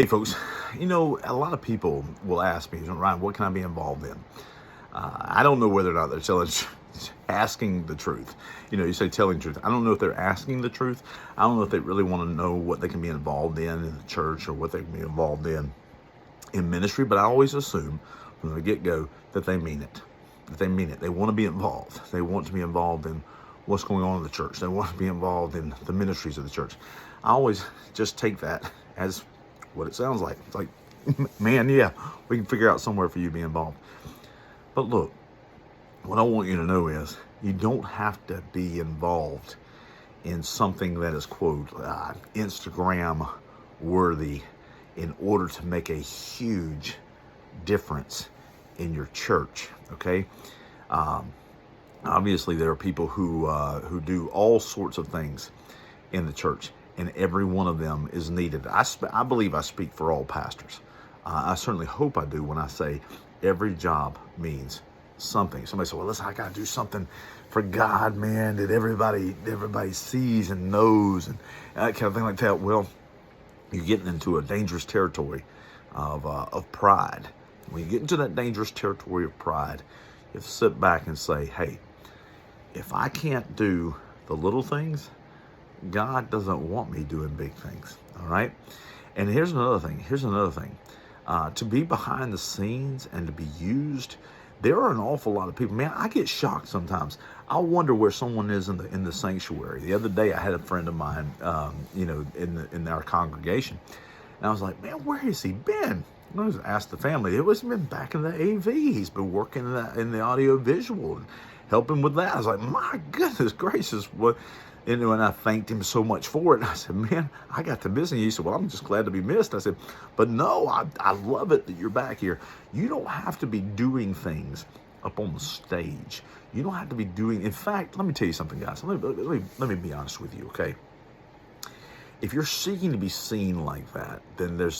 Hey folks, a lot of people will ask me, Ryan, what can I be involved in? I don't know whether or not they're asking the truth. You say telling truth. I don't know if they're asking the truth. I don't know if they really want to know what they can be involved in the church or what they can be involved in ministry, but I always assume from the get-go that they mean it. That they mean it. They want to be involved. They want to be involved in what's going on in the church. They want to be involved in the ministries of the church. I always just take that as what it sounds like. It's like, man, yeah, we can figure out somewhere for you to be involved. But look, what I want you to know is you don't have to be involved in something that is, quote, Instagram worthy in order to make a huge difference in your church, okay? Obviously, there are people who do all sorts of things in the church, and every one of them is needed. I believe I speak for all pastors. I certainly hope I do when I say every job means something. Somebody said, well, listen, I got to do something for God, man, that everybody sees and knows and that kind of thing like that. Well, you're getting into a dangerous territory of pride. When you get into that dangerous territory of pride, you have to sit back and say, hey, if I can't do the little things, God doesn't want me doing big things, all right? And here's another thing. To be behind the scenes and to be used, there are an awful lot of people. Man, I get shocked sometimes. I wonder where someone is in the sanctuary. The other day, I had a friend of mine, in our congregation, and I was like, man, where has he been? I was asked the family. It was been back in the AV. He's been working in the audio visual and helping with that. I was like, my goodness gracious, what? And I thanked him so much for it. And I said, man, I got to miss him. He said, well, I'm just glad to be missed. I said, but no, I love it that you're back here. You don't have to be doing things up on the stage. You don't have to be doing, in fact, let me tell you something, guys. Let me be honest with you, okay? If you're seeking to be seen like that, then there's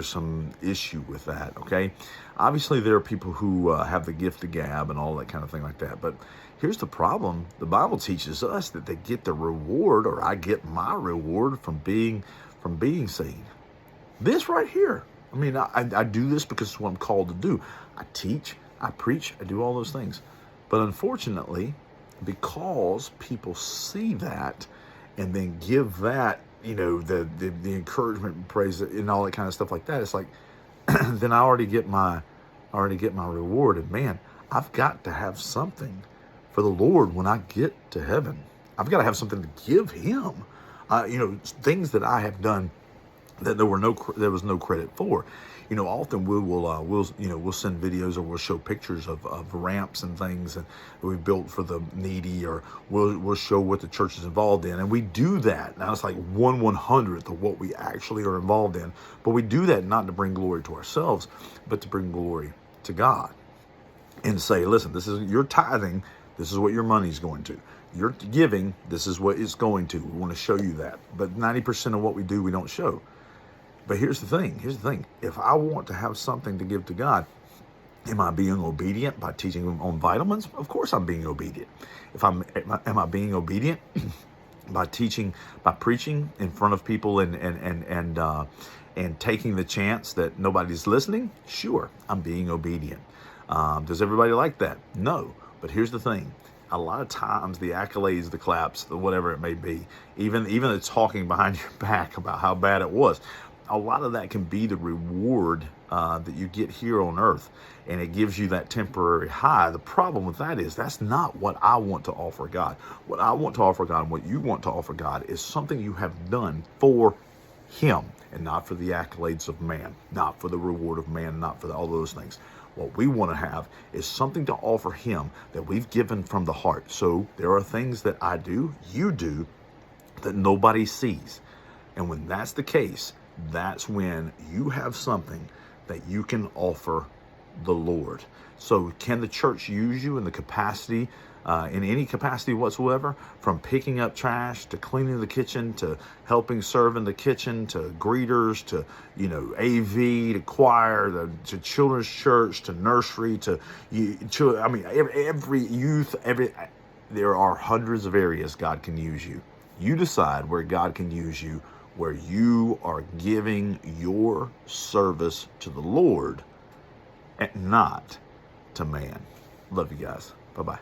some issue with that, okay? Obviously, there are people who have the gift of gab and all that kind of thing like that. But here's the problem. The Bible teaches us that they get the reward, or I get my reward from being seen. This right here. I mean, I do this because it's what I'm called to do. I teach, I preach, I do all those things. But unfortunately, because people see that and then give that, the encouragement and praise and all that kind of stuff like that, it's like, then I already get my reward. And man, I've got to have something for the Lord when I get to heaven. I've got to have something to give him. Things that I have done that there was no credit for. Often we'll send videos or we'll show pictures of ramps and things that we built for the needy, or we'll show what the church is involved in, and we do that. Now it's like 1/100th of what we actually are involved in, but we do that not to bring glory to ourselves, but to bring glory to God, and say, listen, this is your tithing. This is what your money's going to. You're giving. This is what it's going to. We want to show you that, but 90% of what we do, we don't show. But here's the thing. If I want to have something to give to God, am I being obedient by teaching them on vitamins? Of course I'm being obedient. Am I being obedient by preaching in front of people and taking the chance that nobody's listening? Sure, I'm being obedient. Does everybody like that? No. But here's the thing. A lot of times the accolades, the claps, the whatever it may be, even the talking behind your back about how bad it was, a lot of that can be the reward that you get here on earth, and it gives you that temporary high. The problem with that is that's not what I want to offer God. What I want to offer God and what you want to offer God is something you have done for him, and not for the accolades of man, not for the reward of man, not for all those things. What we want to have is something to offer him that we've given from the heart. So there are things that I do, you do, that nobody sees. And when that's the case, that's when you have something that you can offer the Lord. So can the church use you in the capacity, in any capacity whatsoever, from picking up trash to cleaning the kitchen to helping serve in the kitchen to greeters to, AV to choir to children's church to nursery to, every youth, there are hundreds of areas God can use you. You decide where God can use you where you are giving your service to the Lord and not to man. Love you guys. Bye-bye.